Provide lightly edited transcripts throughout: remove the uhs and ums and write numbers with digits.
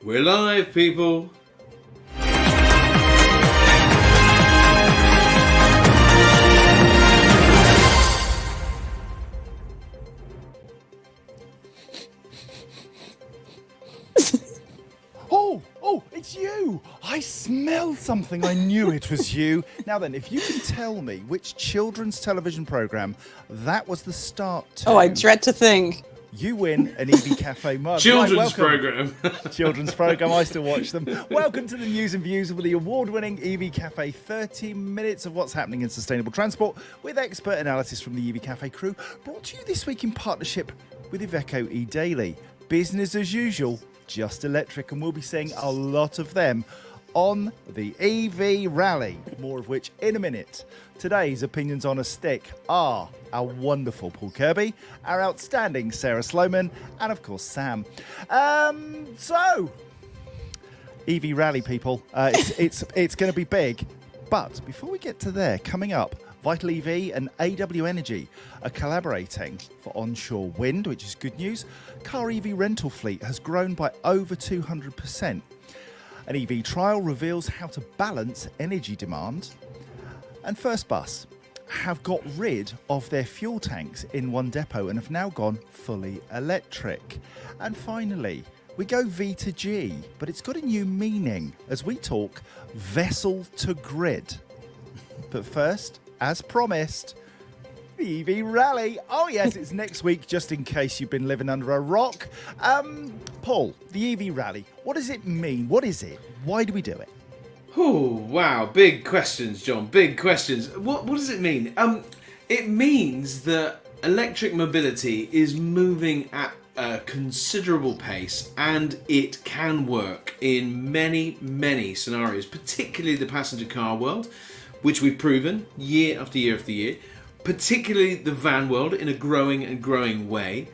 We're live, people. Oh, it's you! I smelled something. I knew it was you. Now then, if you can tell me which children's television programme that was the start to. Oh, I dread to think. You win an EV Cafe mug. Children's programme. Children's programme, I still watch them. Welcome to the news and views of the award-winning EV Cafe. 30 minutes of what's happening in sustainable transport with expert analysis from the EV Cafe crew. Brought to you this week in partnership with Iveco eDaily. Business as usual, just electric, and we'll be seeing a lot of them on the EV Rally. More of which in a minute. Today's opinions on a stick are our wonderful Paul Kirby, our outstanding Sarah Sloman, and of course Sam. So EV Rally, people, it's going to be big. But before we get to there, coming up, Vital EV and AW Energy are collaborating for onshore wind, which is good news. Car EV rental fleet has grown by over 200%. An EV trial reveals how to balance energy demand. And First Bus have got rid of their fuel tanks in one depot and have now gone fully electric. And finally, we go V to G, but it's got a new meaning as we talk vessel to grid. But first, as promised, the EV Rally. Oh yes, it's next week, just in case you've been living under a rock. Paul, the EV Rally, what does it mean? What is it? Why do we do it? Oh, wow. Big questions, John. Big questions. What does it mean? It means that electric mobility is moving at a considerable pace, and it can work in many, many scenarios, particularly the passenger car world, which we've proven year after year after year, particularly the van world in a growing and growing way,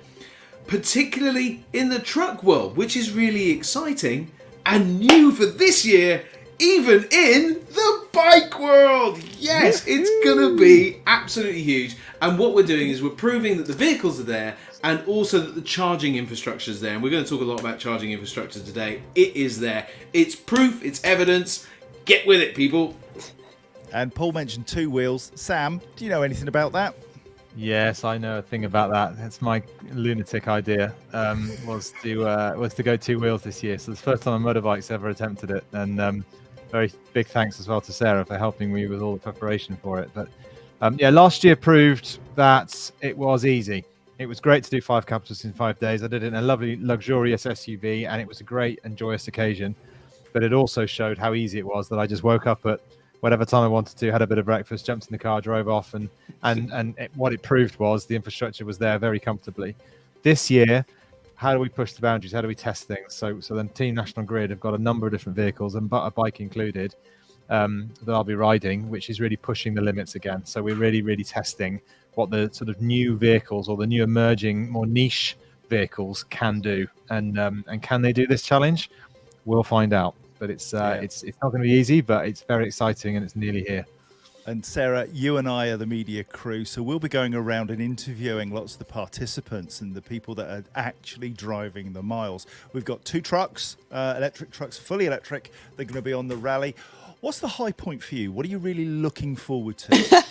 particularly in the truck world, which is really exciting, and new for this year, even in the bike world. Yes, it's going to be absolutely huge. And what we're doing is we're proving that the vehicles are there and also that the charging infrastructure is there. And we're going to talk a lot about charging infrastructure today. It is there. It's proof. It's evidence. Get with it, people. And Paul mentioned two wheels. Sam, do you know anything about that? Yes, I know a thing about that. It's my lunatic idea. Was to go two wheels this year. So it's the first time a motorbike's ever attempted it. And very big thanks as well to Sarah for helping me with all the preparation for it. But last year proved that it was easy. It was great to do 5 capitals in 5 days. I did it in a lovely, luxurious SUV, and it was a great and joyous occasion. But it also showed how easy it was that I just woke up at whatever time I wanted to, had a bit of breakfast, jumped in the car, drove off, and what it proved was the infrastructure was there very comfortably. This year, how do we push the boundaries? How do we test things? So then Team National Grid have got a number of different vehicles, and a bike included, that I'll be riding, which is really pushing the limits again. So we're really, really testing what the sort of new vehicles or the new emerging, more niche vehicles can do. And can they do this challenge? We'll find out. But it's not going to be easy, but it's very exciting and it's nearly here. And Sarah, you and I are the media crew, so we'll be going around and interviewing lots of the participants and the people that are actually driving the miles. We've got 2 trucks, electric trucks, fully electric. They're going to be on the rally. What's the high point for you? What are you really looking forward to?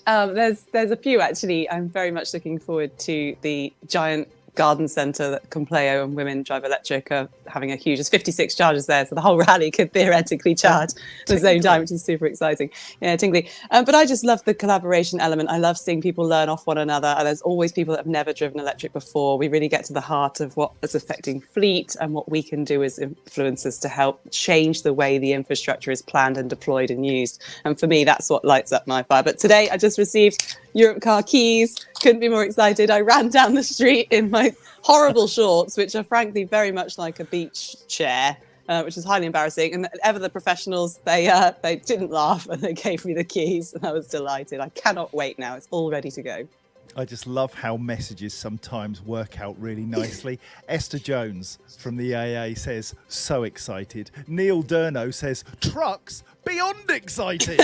There's a few, actually. I'm very much looking forward to the giant garden centre that Compleo and Women Drive Electric are having a huge, there's 56 chargers there, so the whole rally could theoretically charge at the same time, which is super exciting. Yeah, tingly. But I just love the collaboration element. I love seeing people learn off one another. There's always people that have never driven electric before. We really get to the heart of what is affecting fleet and what we can do as influencers to help change the way the infrastructure is planned and deployed and used. And for me, that's what lights up my fire. But today I just received Europe Car keys. Couldn't be more excited. I ran down the street in my horrible shorts, which are frankly very much like a beach chair, which is highly embarrassing. And ever the professionals, they didn't laugh and they gave me the keys, and I was delighted. I cannot wait now. It's all ready to go. I just love how messages sometimes work out really nicely. Esther Jones from the AA says, so excited. Neil Durno says, trucks, beyond excited.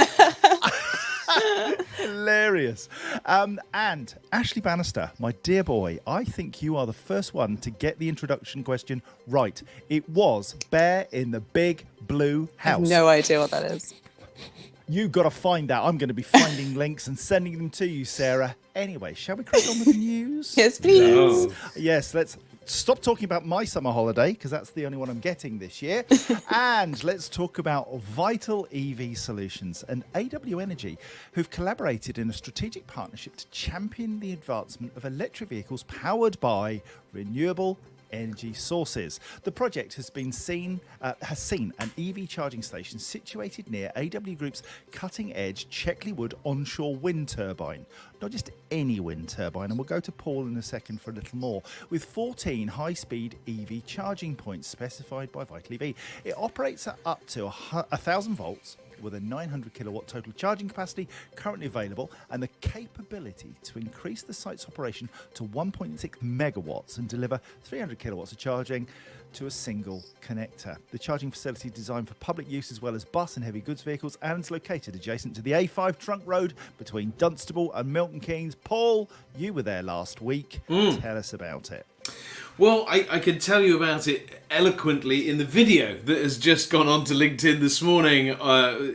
Hilarious. And Ashley Bannister, my dear boy, I think you are the first one to get the introduction question right. It was Bear in the Big Blue I have House. no idea what that is. You've got to find out. I'm going to be finding links and sending them to you, Sarah. Anyway, shall we crack on with the news? Yes, please. No. Yes, let's stop talking about my summer holiday, because that's the only one I'm getting this year. And let's talk about Vital EV Solutions and AW Energy, who've collaborated in a strategic partnership to champion the advancement of electric vehicles powered by renewable energy sources. The project has seen an EV charging station situated near AW Group's cutting-edge Checkley Wood onshore wind turbine. Not just any wind turbine, and we'll go to Paul in a second for a little more, with 14 high-speed EV charging points specified by Vital EV. It operates at up to 1,000 volts, with a 900 kilowatt total charging capacity currently available, and the capability to increase the site's operation to 1.6 megawatts and deliver 300 kilowatts of charging to a single connector. The charging facility is designed for public use as well as bus and heavy goods vehicles, and it's located adjacent to the A5 trunk road between Dunstable and Milton Keynes. Paul, you were there last week. Tell us about it. Well, I can tell you about it eloquently in the video that has just gone on to LinkedIn this morning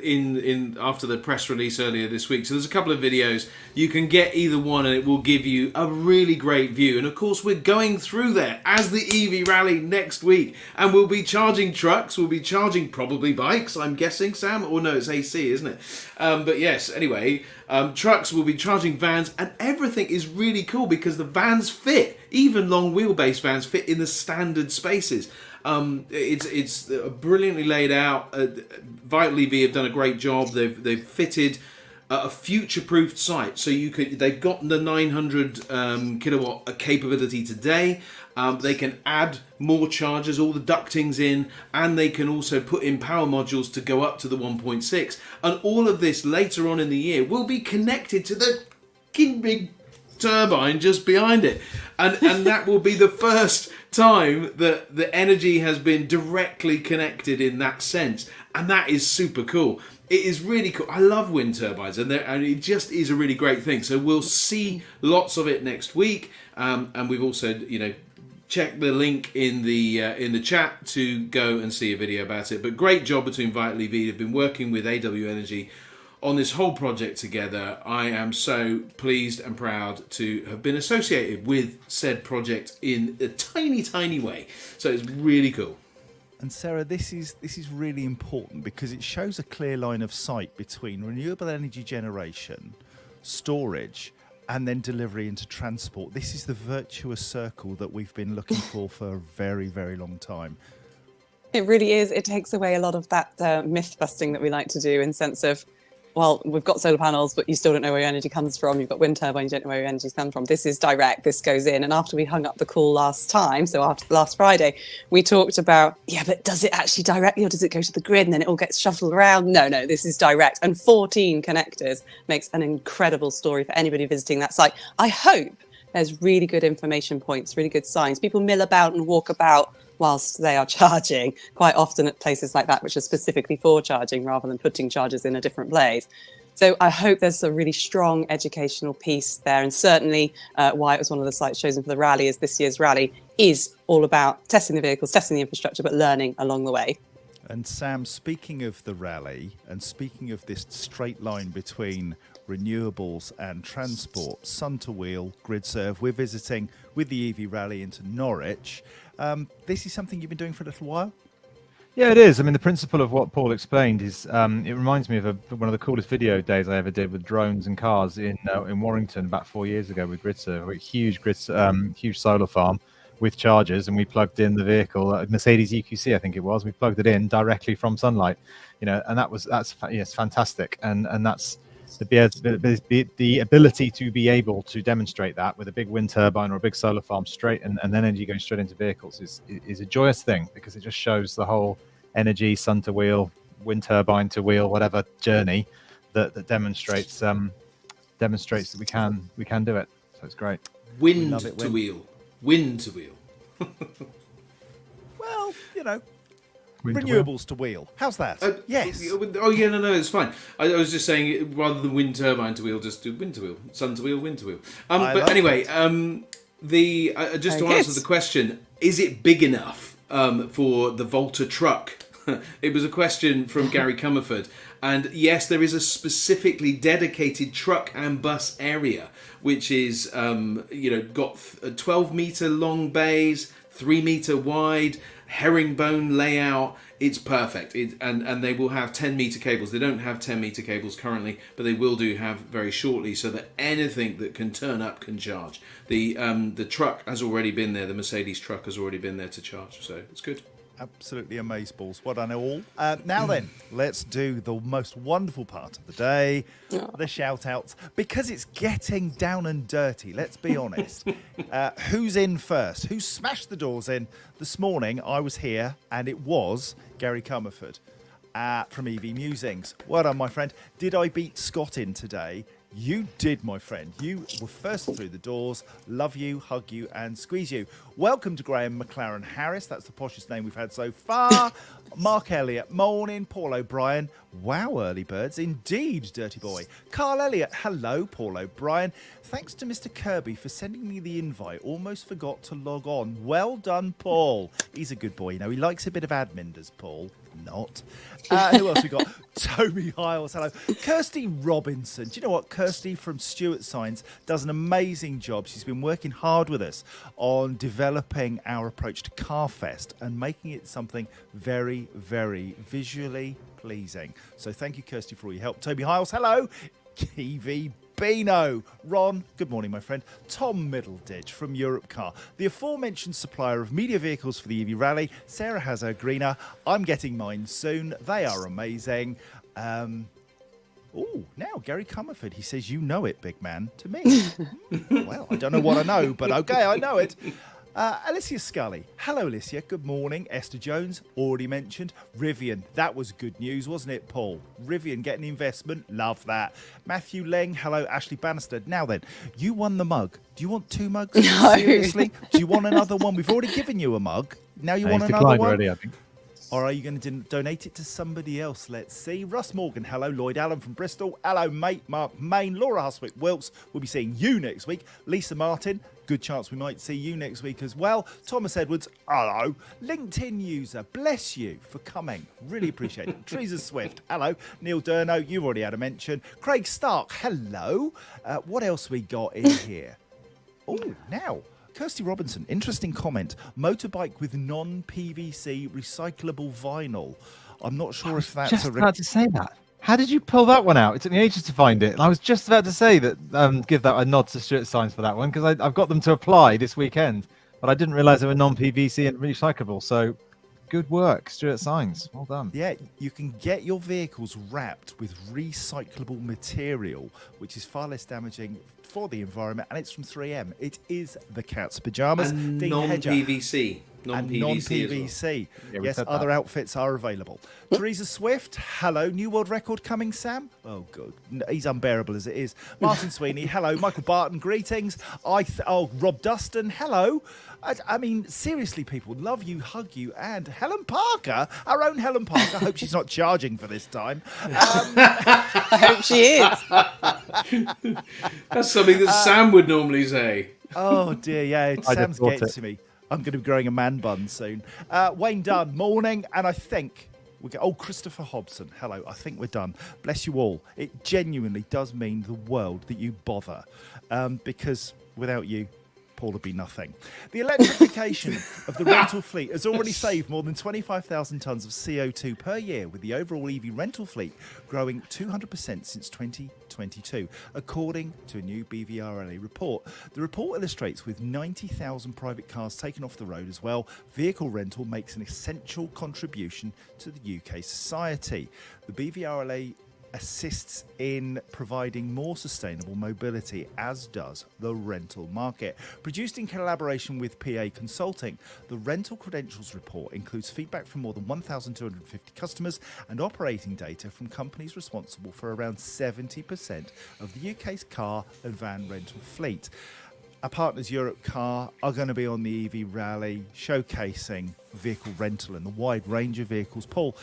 in after the press release earlier this week. So there's a couple of videos. You can get either one and it will give you a really great view. And of course, we're going through there as the EV rally next week. And we'll be charging trucks. We'll be charging probably bikes, I'm guessing, Sam. Or no, it's AC, isn't it? But yes, anyway, trucks will be charging vans, and everything is really cool because the vans fit. Even long wheelbase vans fit in the standard spaces. It's brilliantly laid out. Vital EV have done a great job. They've fitted a future-proofed site, so they've got the 900 kilowatt capability today. They can add more chargers, all the ducting's in, and they can also put in power modules to go up to the 1.6. And all of this later on in the year will be connected to the big turbine just behind it, and that will be the first time that the energy has been directly connected in that sense, and that is super cool. It is really cool. I love wind turbines, and it just is a really great thing. So we'll see lots of it next week, and we've also, check the link in the chat to go and see a video about it. But great job between Vital EV. They've been working with AW Energy on this whole project together. I am so pleased and proud to have been associated with said project in a tiny, tiny way. So it's really cool. And Sarah, this is really important because it shows a clear line of sight between renewable energy generation, storage, and then delivery into transport. This is the virtuous circle that we've been looking for a very, very long time. It really is. It takes away a lot of that myth busting that we like to do, in sense of, well, we've got solar panels, but you still don't know where your energy comes from. You've got wind turbines, you don't know where your energy comes from. This is direct, this goes in. And after we hung up the call last time, so after last Friday, we talked about, but does it actually directly, or does it go to the grid and then it all gets shuffled around? No, this is direct. And 14 connectors makes an incredible story for anybody visiting that site. I hope there's really good information points, really good signs. People mill about and walk about whilst they are charging, quite often at places like that, which are specifically for charging rather than putting chargers in a different place. So I hope there's a really strong educational piece there. And certainly why it was one of the sites chosen for the rally is this year's rally is all about testing the vehicles, testing the infrastructure, but learning along the way. And Sam, speaking of the rally and speaking of this straight line between renewables and transport, sun to wheel, grid serve, we're visiting with the EV rally into Norwich. This is something you've been doing for a little while? Yeah, it is. I mean, the principle of what Paul explained is, it reminds me of one of the coolest video days I ever did with drones and cars in Warrington about 4 years ago with GridServe, a huge solar farm with chargers, and we plugged in the vehicle, a Mercedes EQC, I think it was. We plugged it in directly from sunlight, and that's fantastic, and that's the ability to be able to demonstrate that with a big wind turbine or a big solar farm straight and energy going straight into vehicles is a joyous thing, because it just shows the whole energy, sun to wheel, wind turbine to wheel, whatever journey that demonstrates that we can do it. So it's great. Wind to wheel. Well, Wind to wheel. renewables to wheel. How's that? Yes. Oh yeah, no, it's fine. I was just saying, rather than wind turbine to wheel, just do wind to wheel, sun to wheel, wind to wheel. I But love anyway, it. just to Very answer good. the question, is it big enough for the Volta truck? It was a question from Gary Comerford, and yes, there is a specifically dedicated truck and bus area, which is got 12-meter long bays, 3-meter wide, herringbone layout. It's perfect. And they will have 10-meter cables. They don't have 10-meter cables currently, but they will do have very shortly, so that anything that can turn up can charge. The truck has already been there. The Mercedes truck has already been there to charge, so it's good. Absolutely amazeballs. What I know all. Now then, let's do the most wonderful part of the day, the shout-outs. Because it's getting down and dirty, let's be honest. Who's in first? Who smashed the doors in? This morning, I was here, and it was Gary Comerford from EV Musings. Well done, my friend. Did I beat Scott in today? You did, my friend. You were first through the doors. Love you, hug you, and squeeze you. Welcome to Graham McLaren Harris. That's the poshest name we've had so far. Mark Elliott, morning. Paul O'Brien. Wow, early birds. Indeed, dirty boy. Carl Elliott. Hello, Paul O'Brien. Thanks to Mr. Kirby for sending me the invite. Almost forgot to log on. Well done, Paul. He's a good boy. You know, he likes a bit of admin, does Paul? Not. Who else we got? Toby Hiles, hello. Kirsty Robinson. Do you know what? Kirsty from Stuart Signs does an amazing job. She's been working hard with us on developing our approach to Carfest and making it something very, very visually pleasing. So thank you, Kirsty, for all your help. Toby Hiles, hello. Kiwi Beano. Ron, good morning, my friend. Tom Middleditch from Europe Car, the aforementioned supplier of media vehicles for the EV Rally. Sarah has her greener. I'm getting mine soon. They are amazing. Now Gary Comerford, he says, you know it, big man, to me. Well, I don't know what I know, but okay, I know it. Alicia Scully. Hello, Alicia. Good morning. Esther Jones, already mentioned. Rivian. That was good news, wasn't it, Paul? Rivian getting investment. Love that. Matthew Leng. Hello, Ashley Bannister. Now then, you won the mug. Do you want 2 mugs? No. Seriously? Do you want another one? We've already given you a mug. Now you want He's another declined one? already, I think. Or are you going to donate it to somebody else? Let's see. Russ Morgan. Hello. Lloyd Allen from Bristol. Hello, mate. Mark Main. Laura Huswick Wilkes. We'll be seeing you next week. Lisa Martin. Good chance we might see you next week as well. Thomas Edwards. Hello. LinkedIn user. Bless you for coming. Really appreciate it. Teresa Swift. Hello. Neil Durno. You've already had a mention. Craig Stark. Hello. What else we got in here? Oh, now. Kirsty Robinson, interesting comment. Motorbike with non-PVC recyclable vinyl. I'm not sure if that's Just about to say that. How did you pull that one out? It took me ages to find it. And I was just about to say that, give that a nod to Stuart Signs for that one, because I've got them to apply this weekend, but I didn't realise they were non-PVC and recyclable. So good work, Stuart Signs. Well done. Yeah, you can get your vehicles wrapped with recyclable material, which is far less damaging for the environment, and it's from 3M. It is the cat's pajamas. And Dean Hedger. non-PVC. And Non-PVC. non-PVC. Yeah, we Yes, said other that. outfits are available. Teresa Swift, hello. New world record coming, Sam? Oh, good. No, he's unbearable as it is. Martin Sweeney, hello. Michael Barton, greetings. Rob Dustin, hello. I mean, seriously, people, love you, hug you. And Helen Parker, our own Helen Parker. I hope she's not charging for this time. I hope she is. That's something that Sam would normally say. Oh, dear, yeah. I Sam's just thought getting it. to me. I'm going to be growing a man bun soon. Wayne Dunn, morning. And I think we go. Oh, Christopher Hobson, hello. I think we're done. Bless you all. It genuinely does mean the world that you bother, because without you, Paul would be nothing. The electrification of the rental fleet has already saved more than 25,000 tonnes of CO2 per year, with the overall EV rental fleet growing 200% since 2022, according to a new BVRLA report. The report illustrates with 90,000 private cars taken off the road as well, vehicle rental makes an essential contribution to the UK society. The BVRLA assists in providing more sustainable mobility, as does the rental market. Produced in collaboration with PA Consulting, the Rental Credentials Report includes feedback from more than 1,250 customers and operating data from companies responsible for around 70% of the UK's car and van rental fleet. our partners Europe Car are going to be on the EV rally showcasing vehicle rental and the wide range of vehicles. Paul,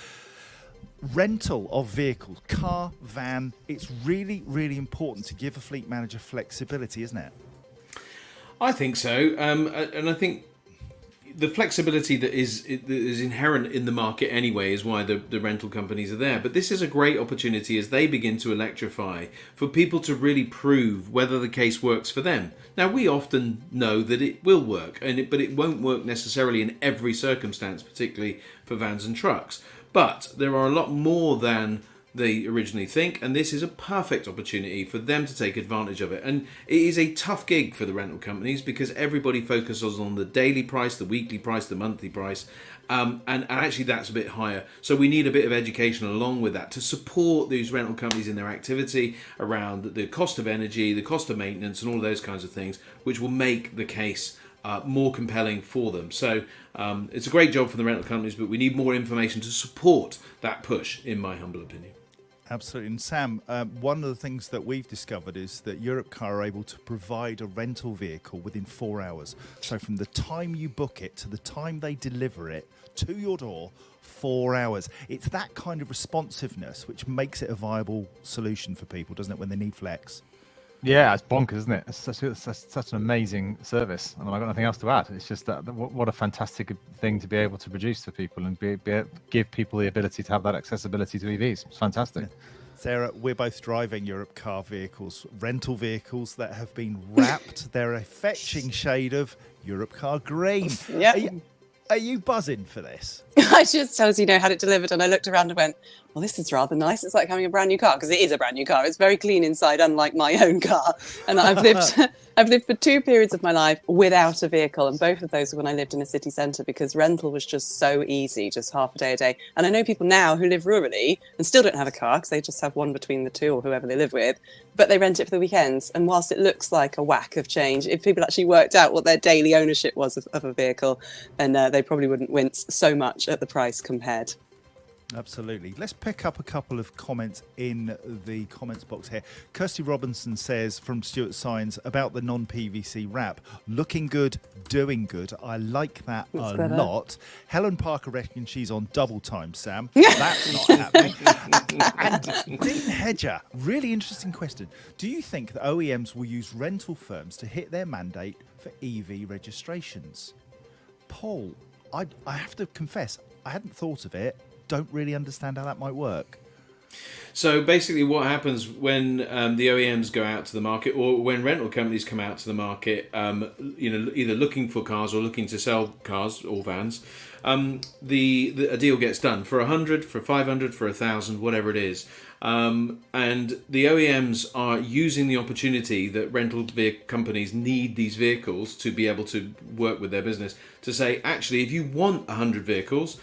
rental of vehicles, car, van, it's really, really important to give a fleet manager flexibility, isn't it? I think so, and I think the flexibility that is inherent in the market anyway is why the rental companies are there. But this is a great opportunity as they begin to electrify for people to really prove whether the case works for them. Now, we often know that it will work, but it won't work necessarily in every circumstance, particularly for vans and trucks. But there are a lot more than they originally think, and this is a perfect opportunity for them to take advantage of it. And it is a tough gig for the rental companies because everybody focuses on the daily price, the weekly price, the monthly price, and actually that's a bit higher. So we need a bit of education along with that to support these rental companies in their activity around the cost of energy, the cost of maintenance, and all those kinds of things, which will make the case more compelling for them. So it's a great job for the rental companies, but we need more information to support that push, in my humble opinion. Absolutely. And Sam, one of the things that we've discovered is that Europe Car are able to provide a rental vehicle within 4 hours. So from the time you book it to the time they deliver it to your door, 4 hours. It's that kind of responsiveness which makes it a viable solution for people, doesn't it, when they need flex? Yeah, it's bonkers, isn't it? It's such an amazing service. I mean, I've got nothing else to add. It's just that what a fantastic thing to be able to produce for people and give people the ability to have that accessibility to EVs. It's fantastic. Yeah. Sarah, we're both driving Europe Car vehicles, rental vehicles that have been wrapped. They're a fetching shade of Europe Car green. Yeah. Are you buzzing for this? I just tells you, had it delivered, and I looked around and went, well, this is rather nice. It's like having a brand new car, because it is a brand new car. It's very clean inside, unlike my own car. And I've lived for 2 periods of my life without a vehicle, and both of those were when I lived in a city centre, because rental was just so easy, just half a day. And I know people now who live rurally and still don't have a car because they just have one between the two or whoever they live with, but they rent it for the weekends. And whilst it looks like a whack of change, if people actually worked out what their daily ownership was of a vehicle, then they probably wouldn't wince so much at the price compared. Absolutely. Let's pick up a couple of comments in the comments box here. Kirsty Robinson says from Stuart Signs about the non-PVC wrap, looking good, doing good. I like that a lot. Helen Parker reckons she's on double time, Sam. That's not happening. And Dean Hedger, really interesting question. Do you think that OEMs will use rental firms to hit their mandate for EV registrations? Paul, I have to confess, I hadn't thought of it. Don't really understand how that might work. So basically what happens when the OEMs go out to the market, or when rental companies come out to the market, either looking for cars or looking to sell cars or vans, a deal gets done for 100, for 500, for 1,000, whatever it is. And the OEMs are using the opportunity that rental vehicle companies need these vehicles to be able to work with their business to say, actually, if you want 100 vehicles,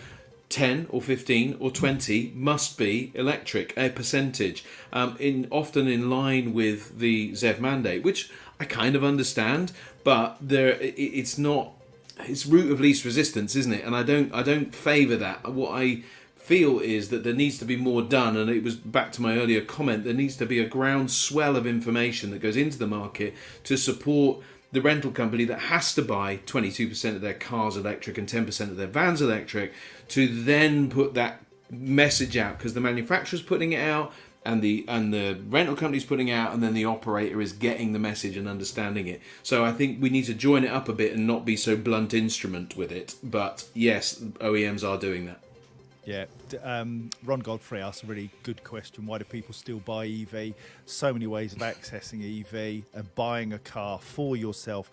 10 or 15 or 20 must be electric, a percentage, often in line with the ZEV mandate, which I kind of understand, but it's route of least resistance, isn't it? And I don't favour that. What I feel is that there needs to be more done, and it was back to my earlier comment, there needs to be a groundswell of information that goes into the market to support the rental company that has to buy 22% of their cars electric and 10% of their vans electric, to then put that message out, because the manufacturer's putting it out and the rental company's putting it out, and then the operator is getting the message and understanding it. So I think we need to join it up a bit and not be so blunt instrument with it. But yes, OEMs are doing that. Yeah, Ron Godfrey asked a really good question. Why do people still buy EV? So many ways of accessing EV and buying a car for yourself.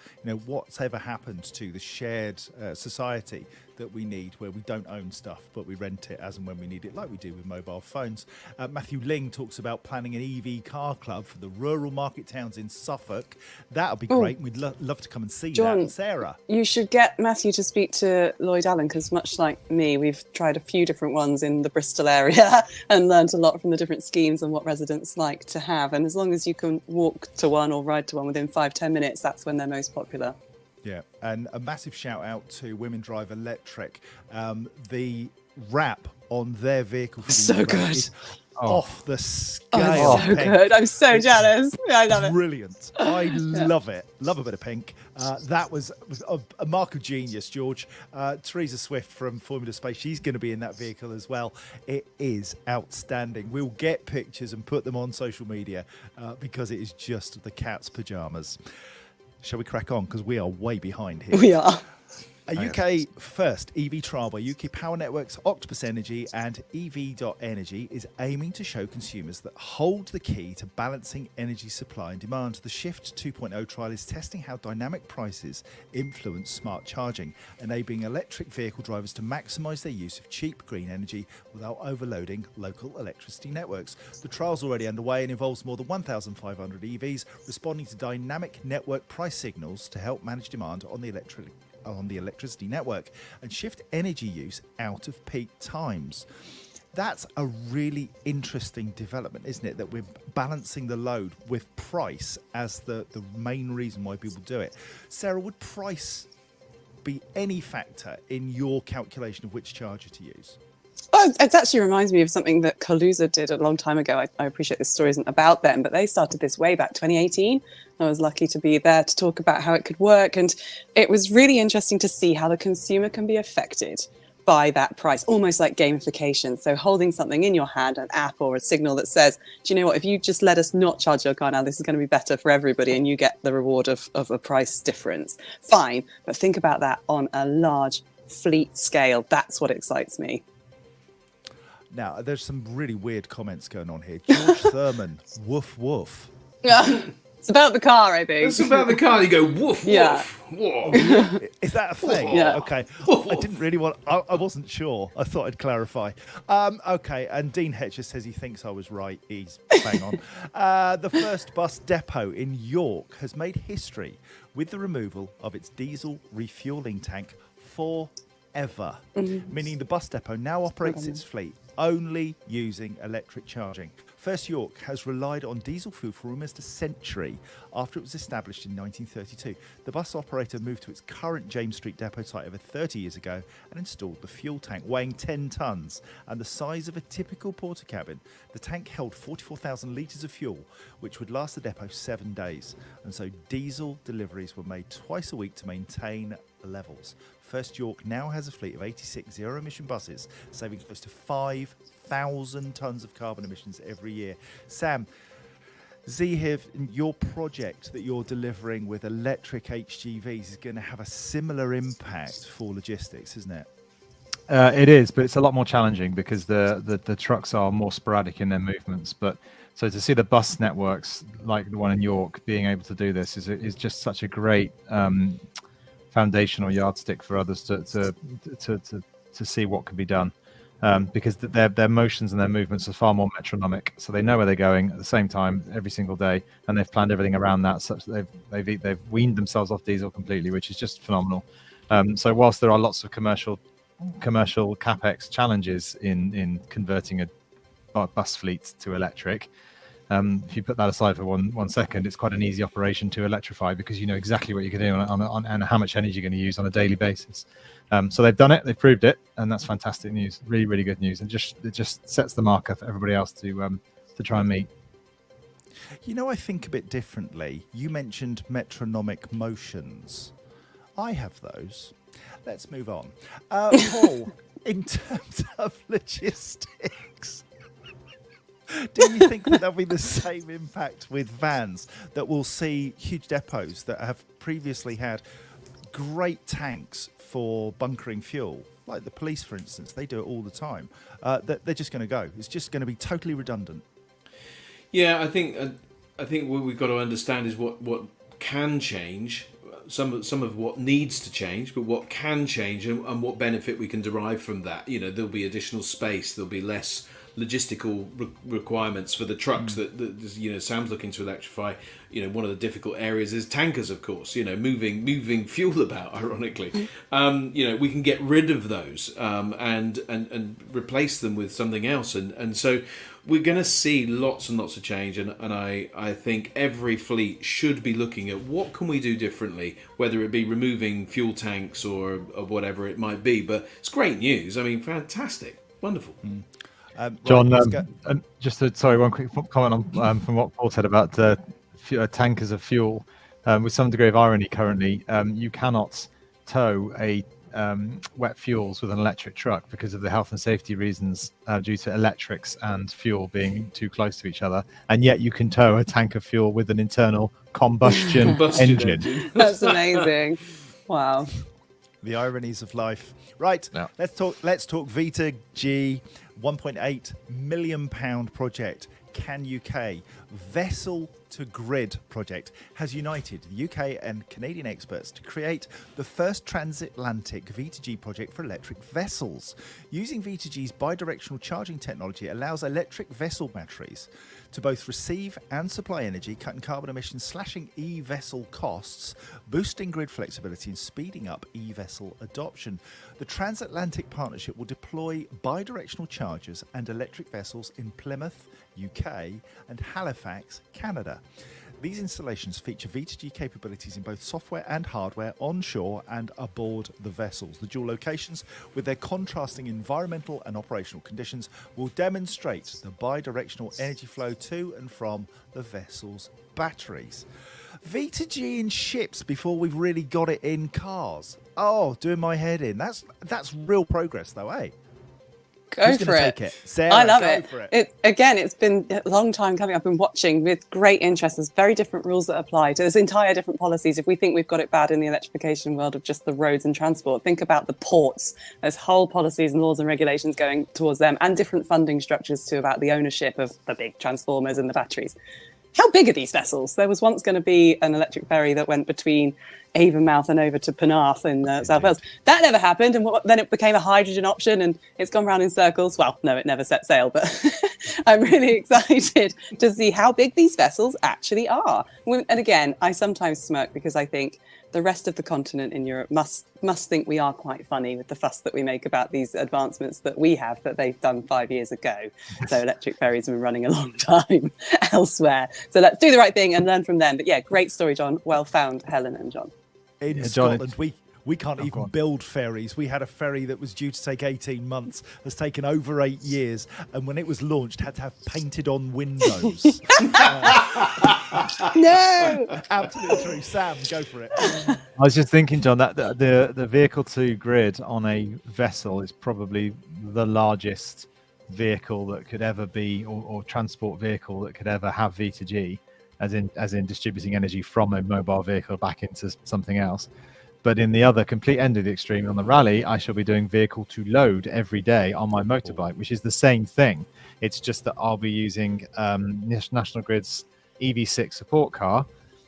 What's ever happened to the shared society that we need, where we don't own stuff, but we rent it as and when we need it, like we do with mobile phones. Matthew Ling talks about planning an EV car club for the rural market towns in Suffolk. That would be great. We'd love to come and see John, that. Sarah? You should get Matthew to speak to Lloyd Allen, because much like me, we've tried a few different ones in the Bristol area and learned a lot from the different schemes and what residents like to have. And as long as you can walk to one or ride to one within 5-10 minutes, that's when they're most popular. Yeah, and a massive shout out to Women Drive Electric. The wrap on their vehicle so good. Is off the Oh, scale. it's so pink. good. I'm so It's jealous. I love it. Brilliant. I love it. Love a bit of pink. That was a mark of genius, George. Teresa Swift from Formula Space, she's going to be in that vehicle as well. It is outstanding. We'll get pictures and put them on social media because it is just the cat's pajamas. Shall we crack on? Because we are way behind here. We are. A UK first EV trial by UK Power Networks, Octopus Energy and EV.Energy is aiming to show consumers that hold the key to balancing energy supply and demand. The Shift 2.0 trial is testing how dynamic prices influence smart charging, enabling electric vehicle drivers to maximise their use of cheap green energy without overloading local electricity networks. The trial's already underway and involves more than 1,500 EVs responding to dynamic network price signals to help manage demand on the electricity network and shift energy use out of peak times. That's a really interesting development, isn't it? That we're balancing the load with price as the main reason why people do it. Sarah, would price be any factor in your calculation of which charger to use? Well, it actually reminds me of something that Kaluza did a long time ago. I appreciate this story isn't about them, but they started this way back 2018. I was lucky to be there to talk about how it could work. And it was really interesting to see how the consumer can be affected by that price, almost like gamification. So holding something in your hand, an app or a signal that says, do you know what, if you just let us not charge your car now, this is going to be better for everybody and you get the reward of a price difference. Fine. But think about that on a large fleet scale. That's what excites me. Now, there's some really weird comments going on here. George Thurman, woof, woof. It's about the car, I think. It's about the car. You go woof, Yeah. woof, woof. Is that a thing? Yeah. Okay. I didn't really want... I wasn't sure. I thought I'd clarify. Okay, and Dean Hetcher says he thinks I was right. He's bang on. The first bus depot in York has made history with the removal of its diesel refuelling tank forever, meaning the bus depot now operates its fleet only using electric charging. First York has relied on diesel fuel for almost a century after it was established in 1932. The bus operator moved to its current James Street depot site over 30 years ago and installed the fuel tank weighing 10 tonnes and the size of a typical porter cabin. The tank held 44,000 litres of fuel, which would last the depot 7 days. And so diesel deliveries were made twice a week to maintain levels. First York now has a fleet of 86 zero-emission buses, saving close to 5,000 tonnes of carbon emissions every year. Sam, Zehiv, your project that you're delivering with electric HGVs is going to have a similar impact for logistics, isn't it? It is, but it's a lot more challenging because the trucks are more sporadic in their movements. But so to see the bus networks like the one in York being able to do this is just such a great foundational yardstick for others to see what can be done, because their motions and their movements are far more metronomic, so they know where they're going at the same time every single day, and they've planned everything around that such that they've weaned themselves off diesel completely, which is just phenomenal. So whilst there are lots of commercial capex challenges in converting a bus fleet to electric, if you put that aside for one second, it's quite an easy operation to electrify because you know exactly what you're going to do on and how much energy you're going to use on a daily basis. So they've done it, they've proved it, and that's fantastic news. Really, really good news, and it just sets the marker for everybody else to try and meet. You know, I think a bit differently. You mentioned metronomic motions. I have those. Let's move on. Paul, in terms of logistics, do you think that there'll be the same impact with vans, that we'll see huge depots that have previously had great tanks for bunkering fuel, like the police, for instance, they do it all the time, that they're just going to go? It's just going to be totally redundant. Yeah, I think what we've got to understand is what can change, some of what needs to change, but what can change and what benefit we can derive from that. You know, there'll be additional space, there'll be less logistical requirements for the trucks that you know, Sam's looking to electrify. You know, one of the difficult areas is tankers, of course, you know, moving fuel about, ironically. You know, we can get rid of those and replace them with something else, and so we're going to see lots and lots of change, and I think every fleet should be looking at what can we do differently, whether it be removing fuel tanks or whatever it might be. But it's great news. I mean, fantastic, wonderful. John, let's go. sorry, one quick comment on from what Paul said about tankers of fuel. With some degree of irony, currently, you cannot tow a wet fuels with an electric truck because of the health and safety reasons due to electrics and fuel being too close to each other, and yet you can tow a tank of fuel with an internal combustion engine. That's amazing. Wow. The ironies of life. Right, Yeah. Let's talk Vita G, £1.8 million project. Can UK vessel to grid project has united the UK and Canadian experts to create the first transatlantic V2G project for electric vessels. Using V2G's bidirectional charging technology allows electric vessel batteries to both receive and supply energy, cutting carbon emissions, slashing e-vessel costs, boosting grid flexibility and speeding up e-vessel adoption. The transatlantic partnership will deploy bidirectional chargers and electric vessels in Plymouth, UK and Halifax, Canada. These installations feature V2G capabilities in both software and hardware onshore and aboard the vessels. The dual locations, with their contrasting environmental and operational conditions, will demonstrate the bi-directional energy flow to and from the vessel's batteries. V2G in ships before we've really got it in cars. Oh, doing my head in. That's real progress, though, eh? Go for it. Sarah, I love go it. for it. Again, it's been a long time coming. I've been watching with great interest. There's very different rules that apply to this entire different policies. If we think we've got it bad in the electrification world of just the roads and transport, think about the ports. There's whole policies and laws and regulations going towards them, and different funding structures too about the ownership of the big transformers and the batteries. How big are these vessels? There was once going to be an electric ferry that went between Avonmouth and over to Penarth in South Wales. That never happened, and then it became a hydrogen option, and it's gone round in circles. Well, no, it never set sail, but I'm really excited to see how big these vessels actually are. And again, I sometimes smirk because I think the rest of the continent in Europe must think we are quite funny with the fuss that we make about these advancements that we have that they've done 5 years ago. So electric ferries have been running a long time elsewhere. So let's do the right thing and learn from them. But yeah, great story, John. Well found, Helen and John. In John, Scotland, we can't even build ferries. We had a ferry that was due to take 18 months, has taken over 8 years, and when it was launched, had to have painted on windows. No! Absolutely true. Sam, go for it. I was just thinking, John, that the vehicle to grid on a vessel is probably the largest vehicle that could ever be, or transport vehicle that could ever have V2G, as in distributing energy from a mobile vehicle back into something else. But in the other complete end of the extreme, on the rally, I shall be doing vehicle to load every day on my motorbike, which is the same thing. It's just that I'll be using National Grid's EV6 support car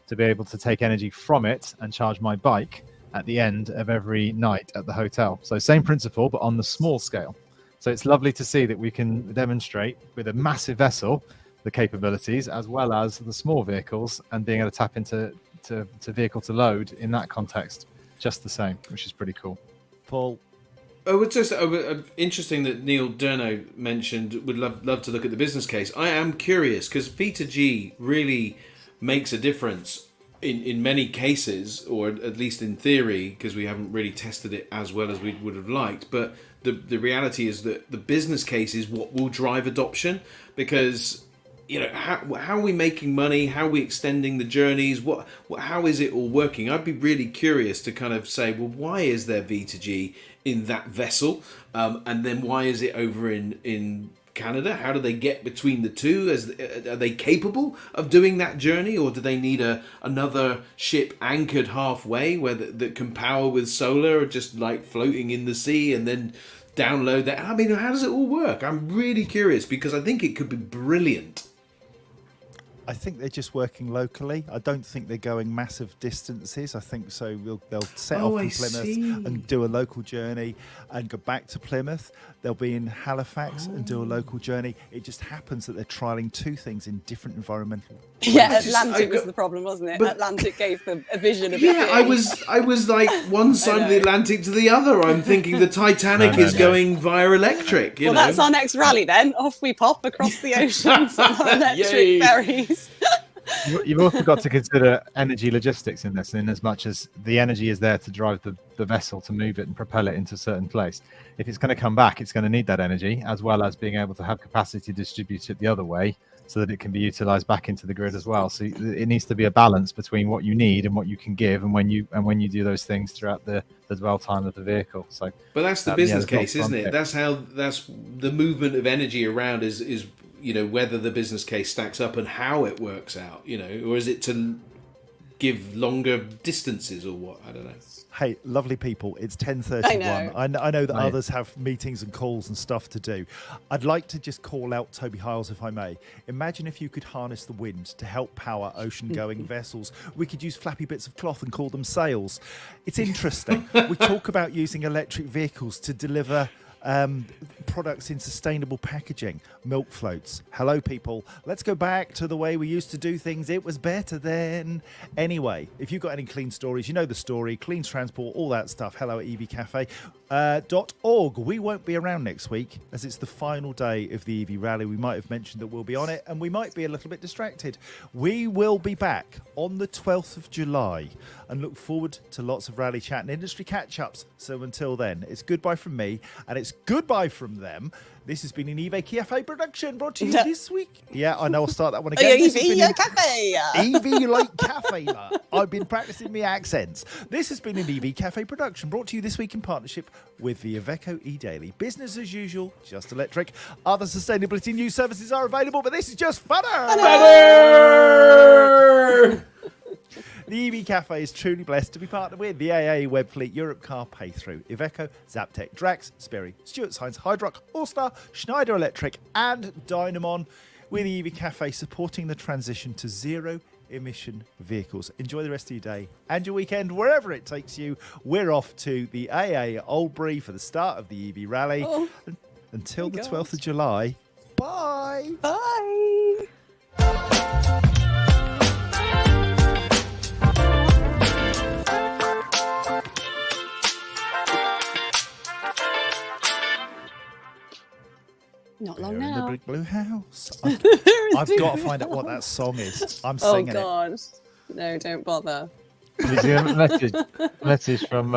to be able to take energy from it and charge my bike at the end of every night at the hotel. So same principle, but on the small scale. So it's lovely to see that we can demonstrate with a massive vessel the capabilities as well as the small vehicles, and being able to tap into vehicle to load in that context just the same, which is pretty cool. Paul? Oh, it's just interesting that Neil Durno mentioned would love to look at the business case. I am curious because V2G really makes a difference in many cases, or at least in theory, because we haven't really tested it as well as we would have liked. But the reality is that the business case is what will drive adoption, because how are we making money? How are we extending the journeys? How is it all working? I'd be really curious to kind of say, well, why is there V2G in that vessel? And then why is it over in Canada? How do they get between the two? Are they capable of doing that journey, or do they need another ship anchored halfway that can power with solar, or just like floating in the sea and then download that? I mean, how does it all work? I'm really curious because I think it could be brilliant. I think they're just working locally. I don't think they're going massive distances. I think they'll set off from Plymouth and do a local journey and go back to Plymouth. They'll be in Halifax and do a local journey. It just happens that they're trialling two things in different environmental. Yeah, Atlantic was the problem, wasn't it? Atlantic gave a vision of it. Yeah, I was like one side of the Atlantic to the other. I'm thinking the Titanic is going via electric. You know? That's our next rally then. Off we pop across the oceans on electric ferries. You've also got to consider energy logistics in this, in as much as the energy is there to drive the vessel to move it and propel it into a certain place. If it's going to come back, it's going to need that energy, as well as being able to have capacity to distribute it the other way so that it can be utilized back into the grid as well. So it needs to be a balance between what you need and what you can give, and when you do those things throughout the dwell time of the vehicle. So, but that's the business case, isn't it? That's the movement of energy around is whether the business case stacks up and how it works out, or is it to give longer distances or what? I don't know. Hey, lovely people, it's 10:31. I know that others have meetings and calls and stuff to do. I'd like to just call out Toby Hiles, if I may. Imagine if you could harness the wind to help power ocean-going vessels. We could use flappy bits of cloth and call them sails. It's interesting. We talk about using electric vehicles to deliver products in sustainable packaging, milk floats. Hello, people. Let's go back to the way we used to do things. It was better then. Anyway, if you've got any clean stories, you know the story, clean transport, all that stuff, hello at evcafe.org. We won't be around next week as it's the final day of the EV Rally. We might have mentioned that we'll be on it and we might be a little bit distracted. We will be back on the 12th of July and look forward to lots of rally chat and industry catch-ups. So until then, it's goodbye from me and it's goodbye from them. This has been an EV Cafe production brought to you this week. Yeah, I know. I'll start that one again. EV Cafe. EV like cafe. I've been practicing my accents. This has been an EV Cafe production brought to you this week in partnership with the Iveco eDaily. Business as usual, just electric. Other sustainability news services are available, but this is just funner. The EV Cafe is truly blessed to be partnered with the AA Webfleet Europe Car Paythrough, Iveco, Zaptec, Drax, Sperry, Stuart Science, Hydrock, Allstar, Schneider Electric and Dynamon, with the EV Cafe supporting the transition to zero-emission vehicles. Enjoy the rest of your day and your weekend, wherever it takes you. We're off to the AA Oldbury for the start of the EV Rally. Oh. Until the 12th of July, bye! Bye! Not long We're now. in the big blue house. I've got to find out what that song is. I'm Oh singing it. God. No, don't bother. Did you get a message from